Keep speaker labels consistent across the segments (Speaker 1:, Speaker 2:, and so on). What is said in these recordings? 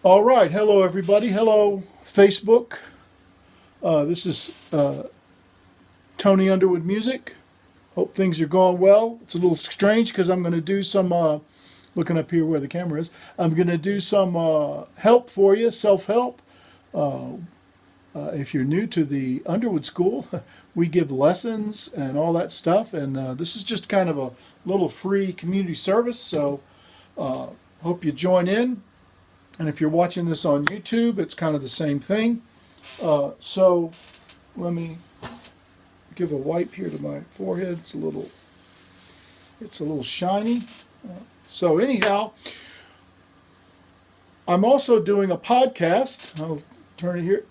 Speaker 1: All right, hello everybody. Hello Facebook. This is Tony Underwood Music. Hope things are going well. It's a little strange because I'm going to do some, looking up here where the camera is, I'm going to do some help for you, self-help. If you're new to the Underwood School, we give lessons and all that stuff, and this is just kind of a little free community service, so hope you join in. And if you're watching this on YouTube, it's kind of the same thing. So let me give a wipe here to my forehead. It's a little shiny. So anyhow, I'm also doing a podcast. I'll turn it here.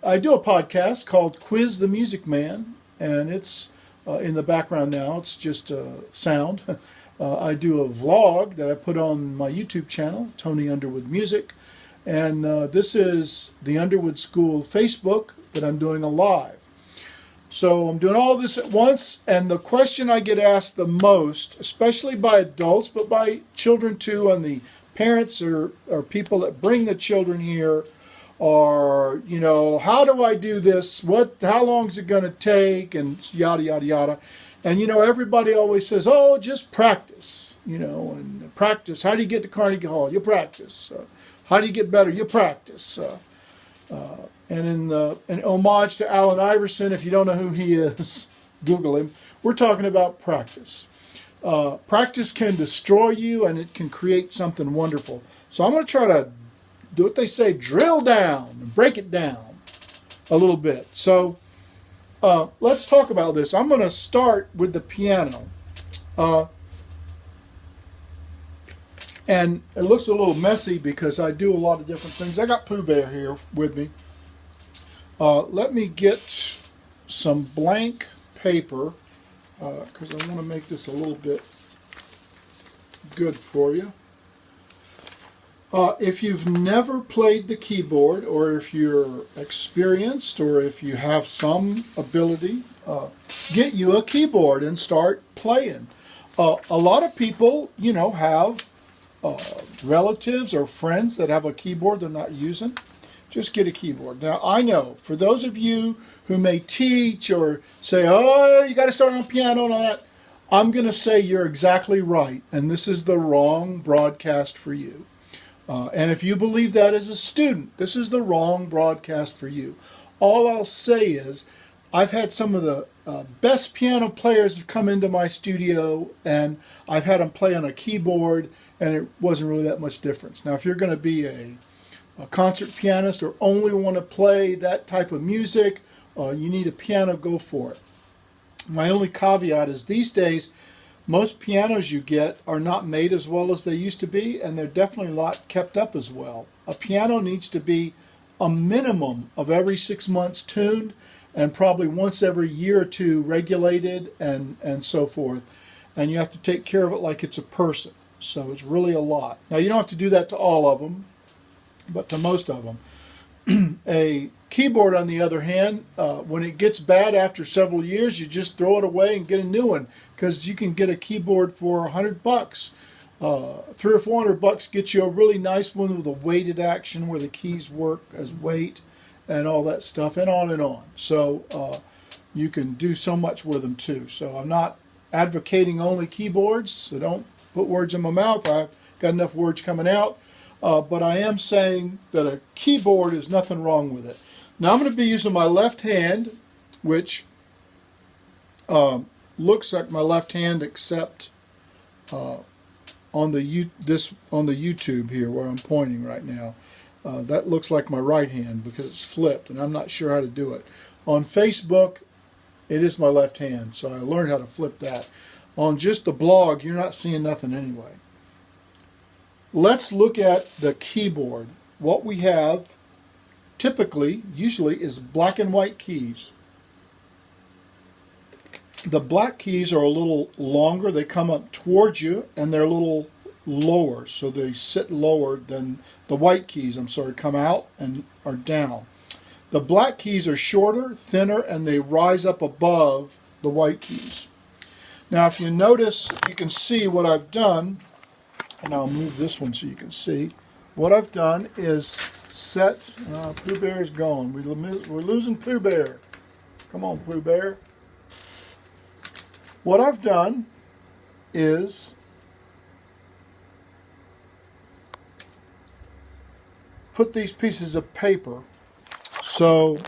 Speaker 1: I do a podcast called Quiz the Music Man, and it's in the background now. It's just sound. I do a vlog that I put on my YouTube channel, Tony Underwood Music, and this is the Underwood School Facebook that I'm doing a live. So I'm doing all this at once, and the question I get asked the most, especially by adults, but by children too, and the parents or people that bring the children here, are, how do I do this? How long is it going to take? And yada, yada, yada. And, everybody always says, oh, just practice, and practice. How do you get to Carnegie Hall? You practice. How do you get better? You practice. And in homage to Allen Iverson, if you don't know who he is, Google him. We're talking about practice. Practice can destroy you, and it can create something wonderful. So I'm going to try to do what they say, drill down and break it down a little bit. So let's talk about this. I'm going to start with the piano. And it looks a little messy because I do a lot of different things. I got Pooh Bear here with me. Let me get some blank paper because I want to make this a little bit good for you. If you've never played the keyboard, or if you're experienced, or if you have some ability, get you a keyboard and start playing. A lot of people, have relatives or friends that have a keyboard they're not using. Just get a keyboard. Now, I know, for those of you who may teach or say, oh, you got to start on piano and all that, I'm going to say you're exactly right, and this is the wrong broadcast for you. And if you believe that as a student, this is the wrong broadcast for you. All I'll say is, I've had some of the best piano players come into my studio, and I've had them play on a keyboard, and it wasn't really that much difference. Now, if you're going to be a concert pianist or only want to play that type of music, you need a piano, go for it. My only caveat is these days, most pianos you get are not made as well as they used to be, and they're definitely not kept up as well. A piano needs to be a minimum of every 6 months tuned, and probably once every year or two regulated, and so forth. And you have to take care of it like it's a person. So it's really a lot. Now, you don't have to do that to all of them, but to most of them. A keyboard, on the other hand, when it gets bad after several years, you just throw it away and get a new one, because you can get a keyboard for $100. $300 or $400 gets you a really nice one with a weighted action where the keys work as weight and all that stuff, and on and on. So you can do so much with them too. So I'm not advocating only keyboards, so don't put words in my mouth. I've got enough words coming out. But I am saying that a keyboard is nothing wrong with it. Now I'm going to be using my left hand, which looks like my left hand, except on the YouTube here where I'm pointing right now. That looks like my right hand because it's flipped, and I'm not sure how to do it. On Facebook, it is my left hand, so I learned how to flip that. On just the blog, you're not seeing nothing anyway. Let's look at the keyboard. What we have typically, usually, is black and white keys. The black keys are a little longer. They come up towards you, and they're a little lower, so they sit lower than the white keys, come out and are down. The black keys are shorter, thinner, and they rise up above the white keys. Now, if you notice, you can see what I've done, and I'll move this one so you can see. what I've done is set. Pooh Bear's gone. We're losing Pooh Bear. Come on, Pooh Bear. What I've done is put these pieces of paper so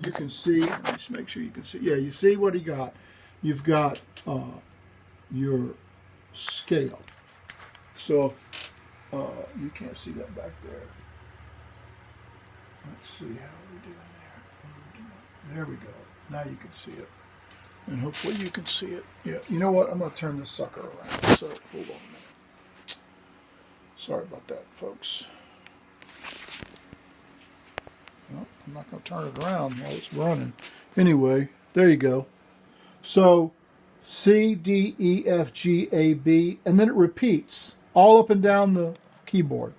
Speaker 1: you can see. Let me just make sure you can see. Yeah, you see what he got. You've got your scale. So if you can't see that back there. Let's see how we do in there. There we go. Now you can see it. And hopefully you can see it. Yeah, you know what? I'm going to turn this sucker around. So hold on a minute. Sorry about that, folks. Well, I'm not going to turn it around while it's running. Anyway, there you go. So C, D, E, F, G, A, B, and then it repeats all up and down the keyboard.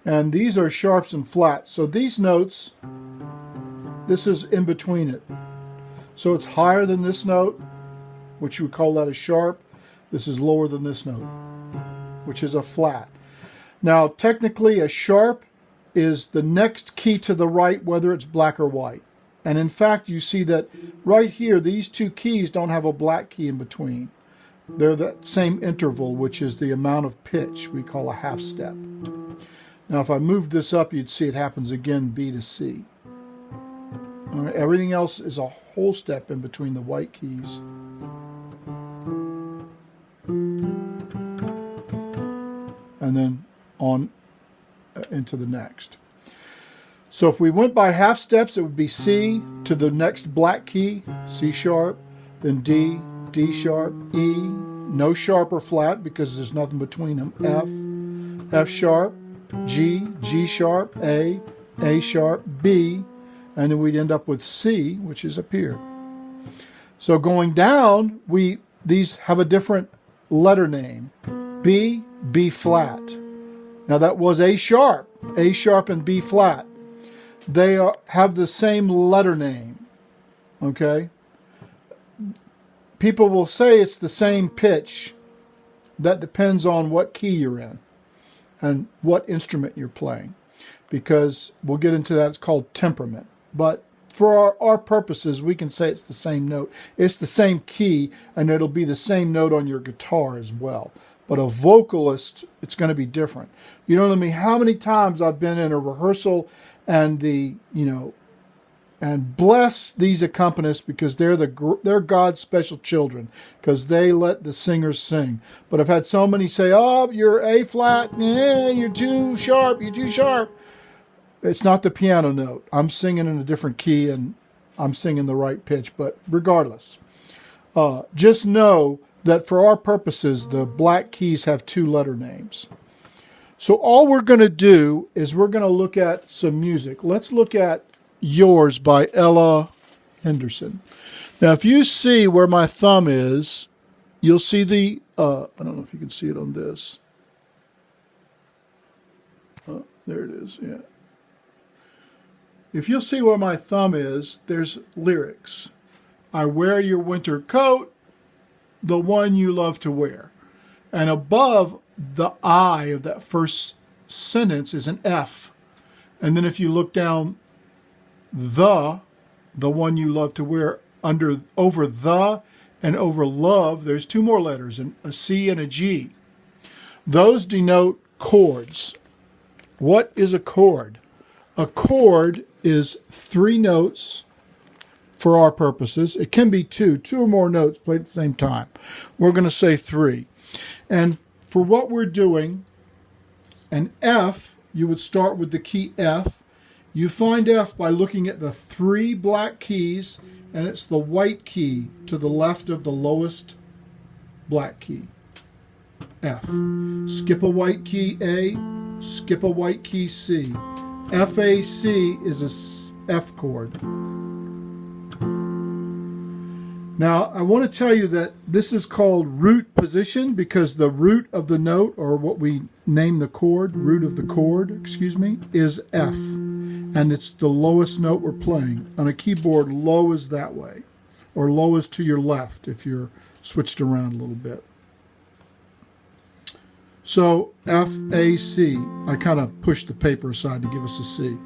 Speaker 1: And these are sharps and flats. So these notes, this is in between it. So it's higher than this note, which you would call that a sharp. This is lower than this note, which is a flat. Now, technically, a sharp is the next key to the right, whether it's black or white. And in fact, you see that right here, these two keys don't have a black key in between. They're that same interval, which is the amount of pitch we call a half step. Now, if I move this up, you'd see it happens again, B to C. Everything else is a whole step in between the white keys. And then on into the next. So if we went by half steps, it would be C to the next black key, C sharp, then D, D sharp, E, no sharp or flat because there's nothing between them, F, F sharp, G, G sharp, A sharp, B, and then we'd end up with C, which is up here. So going down, these have a different letter name. B, B flat. Now that was A sharp and B flat. They have the same letter name, okay? People will say it's the same pitch. That depends on what key you're in and what instrument you're playing, because we'll get into that. It's called temperament. But for our purposes, we can say it's the same note. It's the same key, and it'll be the same note on your guitar as well. But a vocalist, it's going to be different. You know what I mean? How many times I've been in a rehearsal and and bless these accompanists because they're God's special children because they let the singers sing. But I've had so many say, "Oh, you're A flat, you're too sharp, you're too sharp." It's not the piano note. I'm singing in a different key and I'm singing the right pitch. But regardless, just know that for our purposes, the black keys have two letter names. So all we're going to do is we're going to look at some music. Let's look at Yours by Ella Henderson. Now, if you see where my thumb is, you'll see the, I don't know if you can see it on this. There it is, yeah. If you'll see where my thumb is, there's lyrics. I wear your winter coat, the one you love to wear. And above the I of that first sentence is an F. And then if you look down, the one you love to wear, over the and over love, there's two more letters, a C and a G. Those denote chords. What is a chord? A chord is three notes for our purposes. It can be two or more notes played at the same time. We're going to say three. And for what we're doing, an F, you would start with the key F. You find F by looking at the three black keys, and it's the white key to the left of the lowest black key, F. Skip a white key A, skip a white key C. F, A, C is a F chord. Now, I want to tell you that this is called root position because the root of the note, or what we name the chord, root of the chord, is F. And it's the lowest note we're playing. On a keyboard, low is that way, or low is to your left if you're switched around a little bit. So F, A, C. I kind of pushed the paper aside to give us a C.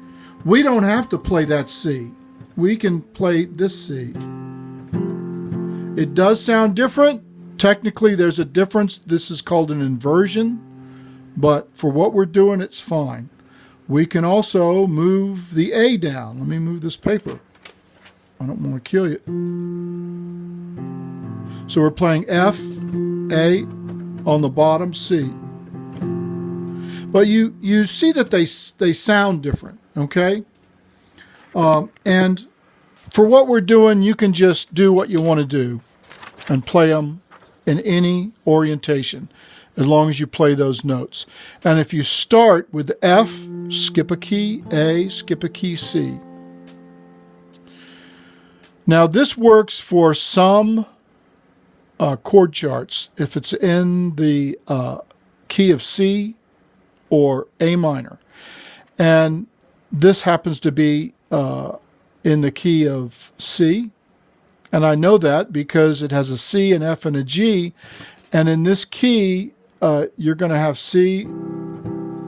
Speaker 1: We don't have to play that C. We can play this C. It does sound different. Technically, there's a difference. This is called an inversion. But for what we're doing, it's fine. We can also move the A down. Let me move this paper. I don't want to kill you. So we're playing F, A, on the bottom, C. But you see that they sound different, okay? And for what we're doing, you can just do what you want to do and play them in any orientation as long as you play those notes. And if you start with F, skip a key, A, skip a key, C. Now this works for some chord charts. If it's in the key of C or A minor. And this happens to be in the key of C. And I know that because it has a C, an F, and a G. And in this key, you're going to have C,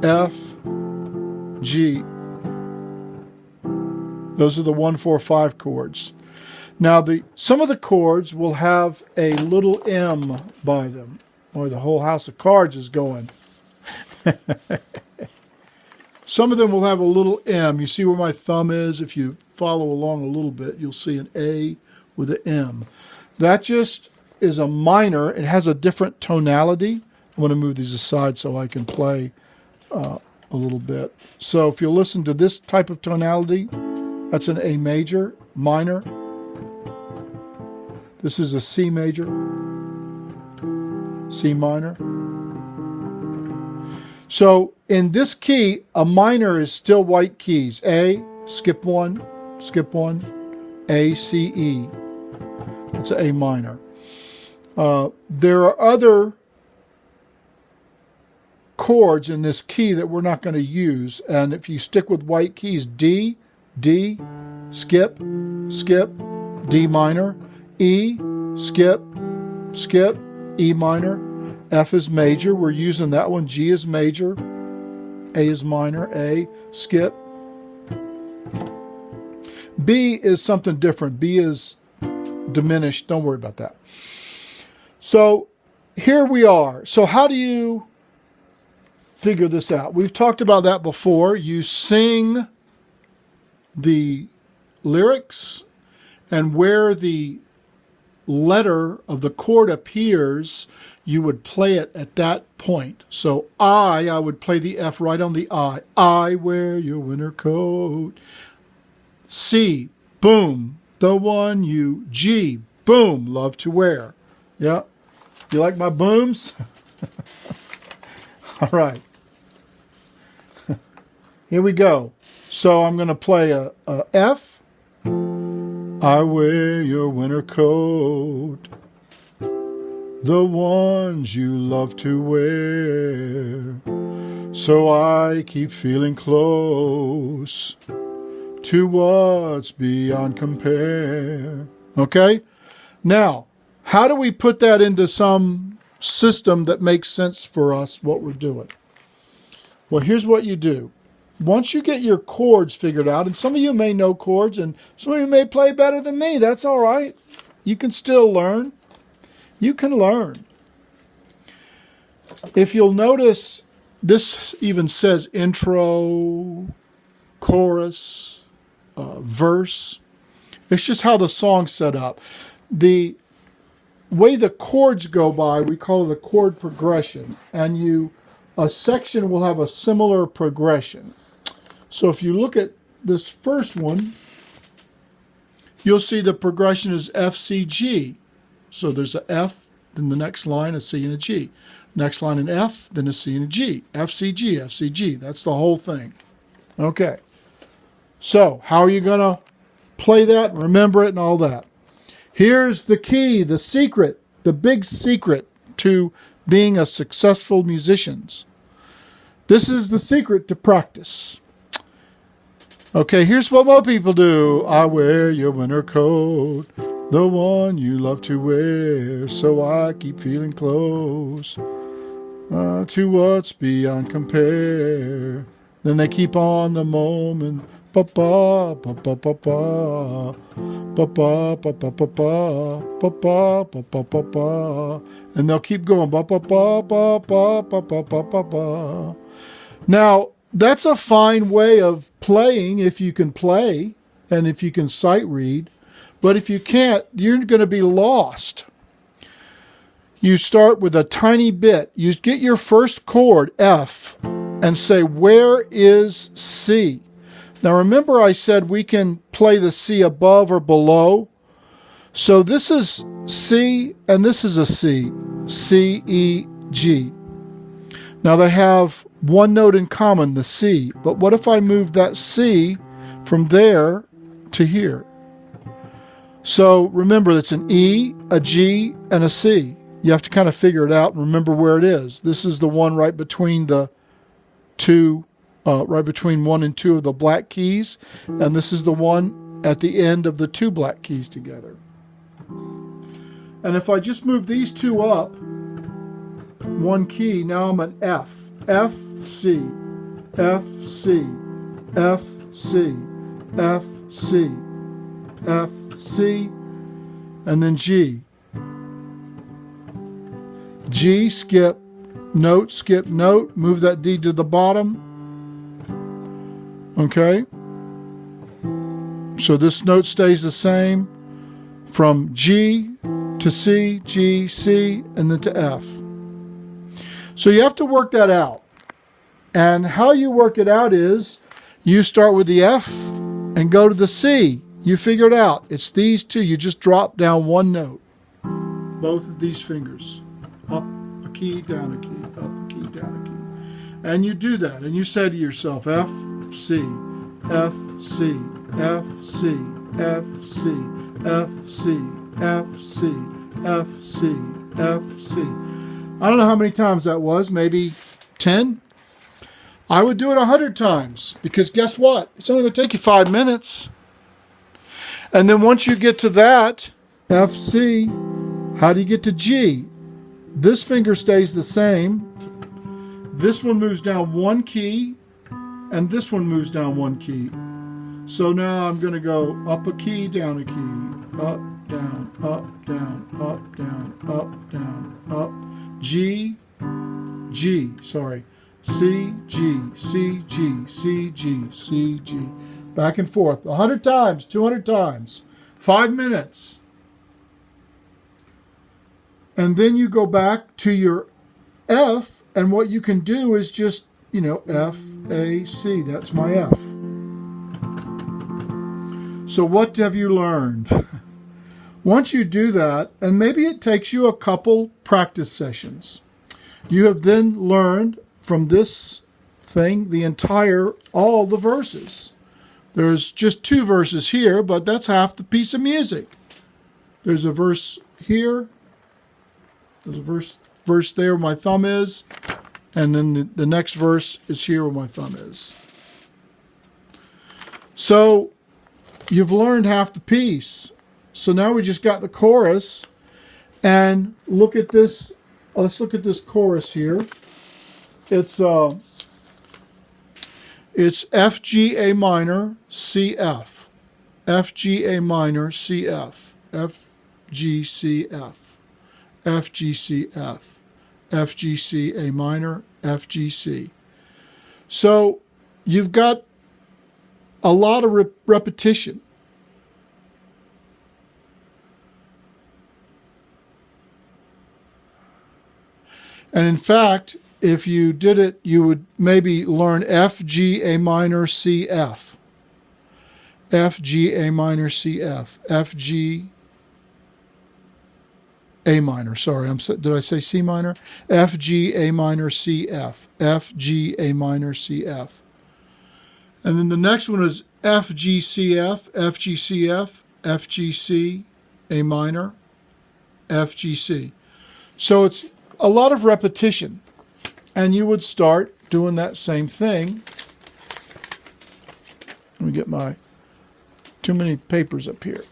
Speaker 1: F, G. Those are the 1, 4, 5 chords. Now, some of the chords will have a little M by them, or the whole house of cards is going. Some of them will have a little M. You see where my thumb is? If you follow along a little bit, you'll see an A with an M. That just is a minor. It has a different tonality. I'm going to move these aside so I can play a little bit. So if you listen to this type of tonality, that's an A major, minor. This is a C major, C minor. So in this key, a minor is still white keys. A, skip one, A, C, E. It's an A minor. There are other chords in this key that we're not going to use. And if you stick with white keys, D, D, skip, D minor, E, skip, E minor. F is major. We're using that one. G is major. A is minor. A, skip. B is something different. B is diminished. Don't worry about that. So here we are. So how do you figure this out? We've talked about that before. You sing the lyrics, and where the letter of the chord appears, you would play it at that point. So I would play the F right on the I. I wear your winter coat. C, boom, the one you. G, boom, love to wear. Yeah. You like my booms? All right. Here we go. So I'm going to play a F. I wear your winter coat, the ones you love to wear, so I keep feeling close to what's beyond compare. Okay? Now, how do we put that into some system that makes sense for us, what we're doing? Well, here's what you do. Once you get your chords figured out, and some of you may know chords, and some of you may play better than me, that's all right. You can still learn. You can learn. If you'll notice, this even says intro, chorus, verse. It's just how the song's set up. The way the chords go by, we call it a chord progression, and a section will have a similar progression. So if you look at this first one, you'll see the progression is F, C, G. So there's a F, then the next line, a C and a G. Next line, an F, then a C and a G. F, C, G, F, C, G. That's the whole thing. Okay. So how are you going to play that, remember it, and all that? Here's the key, the secret, the big secret to being a successful musician. This is the secret to practice. Okay, here's what most people do. I wear your winter coat, the one you love to wear, so I keep feeling close to what's beyond compare. Then they keep on the moment. Ba ba ba ba ba ba ba ba ba ba ba ba ba ba ba ba ba, and they'll keep going. Ba ba ba ba ba ba ba ba ba ba. Now that's a fine way of playing if you can play and if you can sight read. But if you can't, you're going to be lost. You start with a tiny bit. You get your first chord, F, and say, where is C? Now remember I said we can play the C above or below. So this is C and this is a C. C, E, G. Now they have one note in common, the C. But what if I move that C from there to here? So remember, it's an E, a G, and a C. You have to kind of figure it out and remember where it is. This is the one right between the two, right between 1 and 2 of the black keys, and this is the one at the end of the 2 black keys together. And if I just move these 2 up, 1 key, now I'm an F. F, C, F, C, F, C, F, C, F, C, and then G. G, skip note, move that D to the bottom. Okay? So this note stays the same from G to C, G, C, and then to F. So you have to work that out. And how you work it out is you start with the F and go to the C. You figure it out. It's these two. You just drop down 1 note. Both of these fingers. Up a key, down a key, up a key, down a key. And you do that. And you say to yourself, F, C, F, C, F, C, F, C, F, C, F, C, F, C, F, C. I don't know how many times that was. Maybe 10? I would do it 100 times. Because guess what? It's only going to take you 5 minutes. And then once you get to that, F, C, how do you get to G? This finger stays the same. This one moves down 1 key, and this one moves down 1 key. So now I'm going to go up a key, down a key, up, down, up, down, up, down, up, down, up. G, G, sorry. C, G, C, G, C, G, C, G. Back and forth. 100 times, 200 times. 5 minutes. And then you go back to your F, and what you can do is just, F, A, C. That's my F. So what have you learned? Once you do that, and maybe it takes you a couple practice sessions, you have then learned from this thing all the verses. There's just 2 verses here, but that's half the piece of music. There's a verse here. There's a verse there where my thumb is, and then the next verse is here where my thumb is. So you've learned half the piece. So now we just got the chorus, and look at this. Let's look at this chorus here. It's F, G, A minor, C, F. F, G, A minor, C, F. F, G, C, F. F, G, C, F. F, G, C, A minor, F, G, C. So you've got a lot of repetition. And in fact, if you did it, you would maybe learn F, G, A minor, C, F. F, G, A minor, C, F. F, G, A minor. Sorry, did I say C minor? F, G, A minor, C, F. F, G, A minor, C, F. And then the next one is F, G, C, F, F, G, C, F, F, G, C, A minor, F, G, C. So it's a lot of repetition. And you would start doing that same thing. Let me get too many papers up here.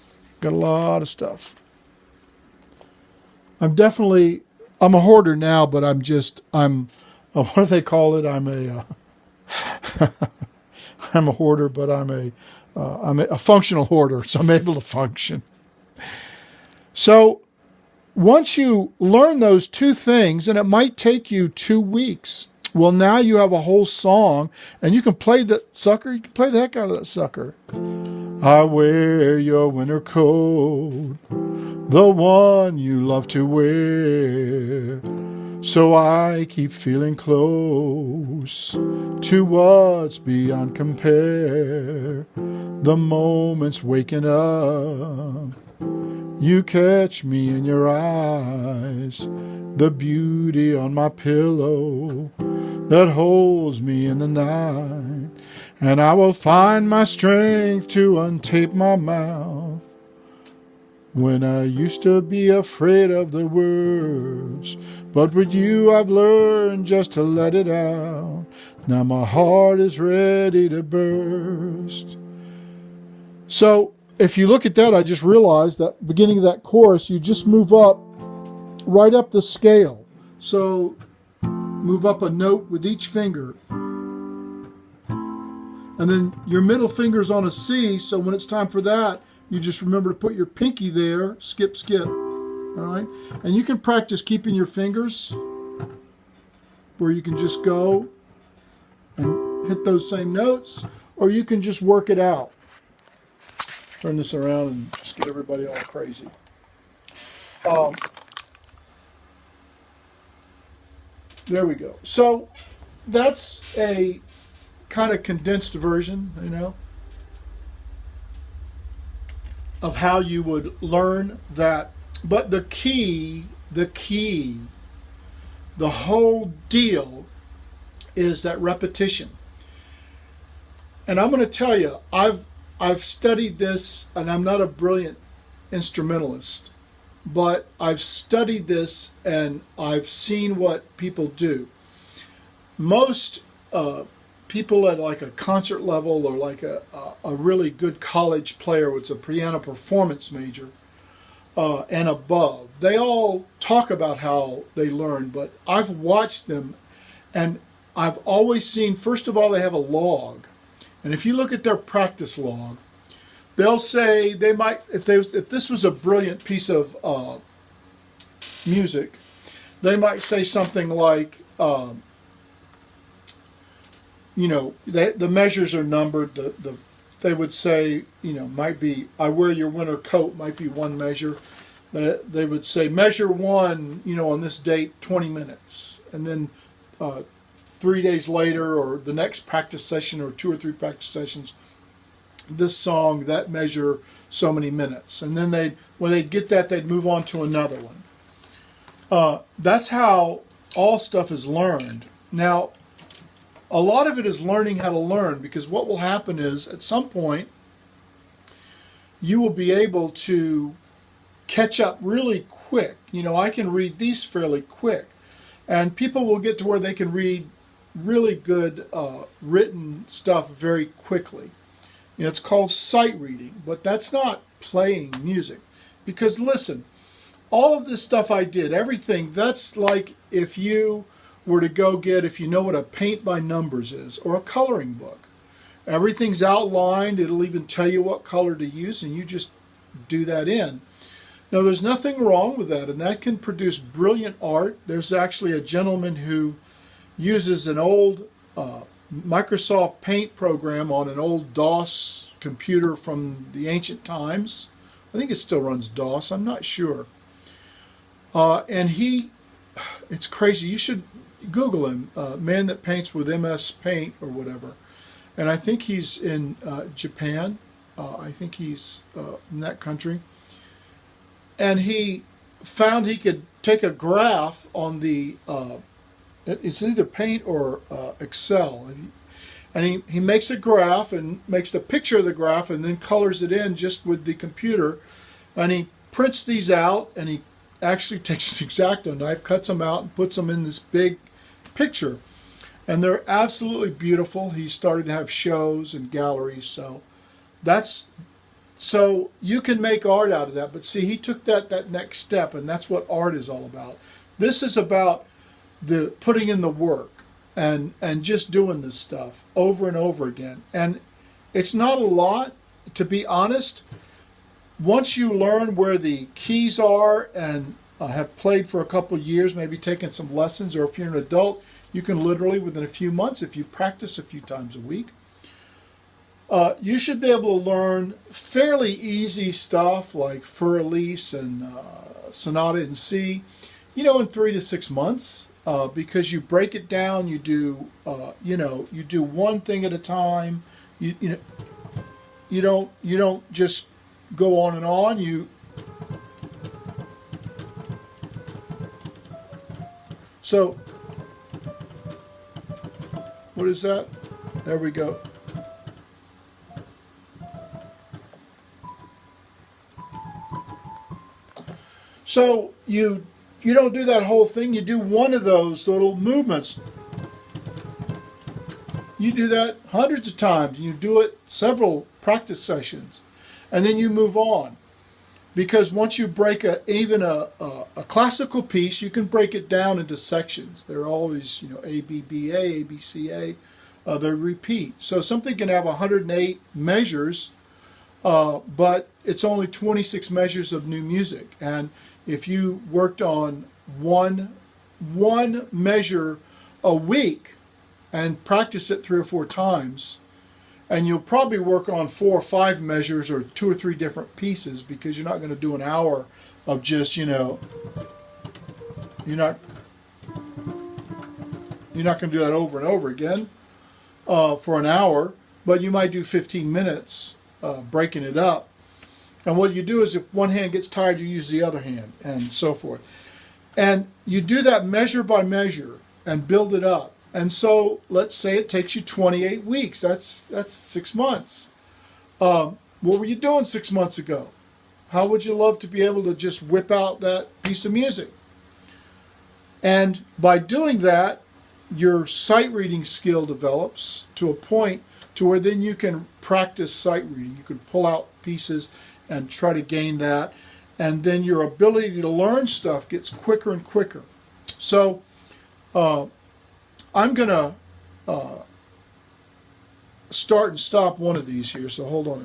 Speaker 1: Got a lot of stuff. I'm definitely I'm a hoarder now, but I'm what do they call it? I'm a hoarder, but I'm a functional hoarder, so I'm able to function. So once you learn those two things, and it might take you 2 weeks, well, now you have a whole song, and you can play that sucker. You can play the heck out of that sucker. I wear your winter coat, the one you love to wear, so I keep feeling close to what's beyond compare. The moments waking up, you catch me in your eyes, the beauty on my pillow that holds me in the night. And I will find my strength to untape my mouth when I used to be afraid of the words. But with you I've learned just to let it out. Now my heart is ready to burst. So if you look at that, I just realized that beginning of that chorus, you just move up, right up the scale. So move up a note with each finger. And then your middle finger's on a C, so when it's time for that, you just remember to put your pinky there, skip, skip. All right? And you can practice keeping your fingers where you can just go and hit those same notes, or you can just work it out. Turn this around and just get everybody all crazy. There we go. So that's a kind of condensed version, of how you would learn that. But the whole deal is that repetition. And I'm going to tell you, I've studied this, and I'm not a brilliant instrumentalist, but I've studied this and I've seen what people do. Most people at like a concert level, or like a really good college player that's a piano performance major and above, they all talk about how they learn, but I've watched them, and I've always seen, first of all, they have a log. And if you look at their practice log, they'll say, they might, if this was a brilliant piece of music, they might say something like, the measures are numbered. They would say, might be, I wear your winter coat, might be one measure. They would say, measure one, on this date, 20 minutes. And then 3 days later, or the next practice session, or 2 or 3 practice sessions, this song, that measure, so many minutes. And then when they'd get that, they'd move on to another one. That's how all stuff is learned. Now, a lot of it is learning how to learn, because what will happen is, at some point, you will be able to catch up really quick. I can read these fairly quick, and people will get to where they can read really good written stuff very quickly. It's called sight reading, but that's not playing music. Because listen, all of this stuff I did, everything, that's like if you were to go get, if you know what a paint by numbers is, or a coloring book. Everything's outlined. It'll even tell you what color to use, and you just do that in. Now, there's nothing wrong with that, and that can produce brilliant art. There's actually a gentleman who uses an old Microsoft Paint program on an old DOS computer from the ancient times. I think it still runs DOS. I'm not sure. And it's crazy. You should Google him, man that paints with MS Paint or whatever. And I think he's in Japan. I think he's in that country. And he found he could take a graph on the, it's either Paint or Excel. And he makes a graph and makes the picture of the graph and then colors it in just with the computer. And he prints these out, and he actually takes an X-Acto knife, cuts them out, and puts them in this big picture. And they're absolutely beautiful. He started to have shows and galleries. So you can make art out of that. But see, he took that next step, and that's what art is all about. This is about the putting in the work and just doing this stuff over and over again. And it's not a lot, to be honest. Once you learn where the keys are and have played for a couple of years, maybe taken some lessons, or if you're an adult, you can literally, within a few months, if you practice a few times a week, you should be able to learn fairly easy stuff like Für Elise and Sonata in C, in 3 to 6 months, because you break it down. You do, you do one thing at a time. You don't just go on and on. So, what is that? There we go. So you don't do that whole thing. You do one of those little movements. You do that hundreds of times. You do it several practice sessions, and then you move on. Because once you break even a classical piece, you can break it down into sections. They're always, A, B, B, A, B, C, A. They repeat. So something can have 108 measures, but it's only 26 measures of new music. And if you worked on one measure a week and practice it 3 or 4 times, and you'll probably work on 4 or 5 measures or 2 or 3 different pieces, because you're not going to do an hour of just, you're not going to do that over and over again for an hour, but you might do 15 minutes breaking it up. And what you do is, if one hand gets tired, you use the other hand, and so forth. And you do that measure by measure and build it up. And so let's say it takes you 28 weeks. That's 6 months. What were you doing 6 months ago? How would you love to be able to just whip out that piece of music? And by doing that, your sight reading skill develops to a point to where then you can practice sight reading. You can pull out pieces and try to gain that. And then your ability to learn stuff gets quicker and quicker. So I'm going to start and stop one of these here, so hold on.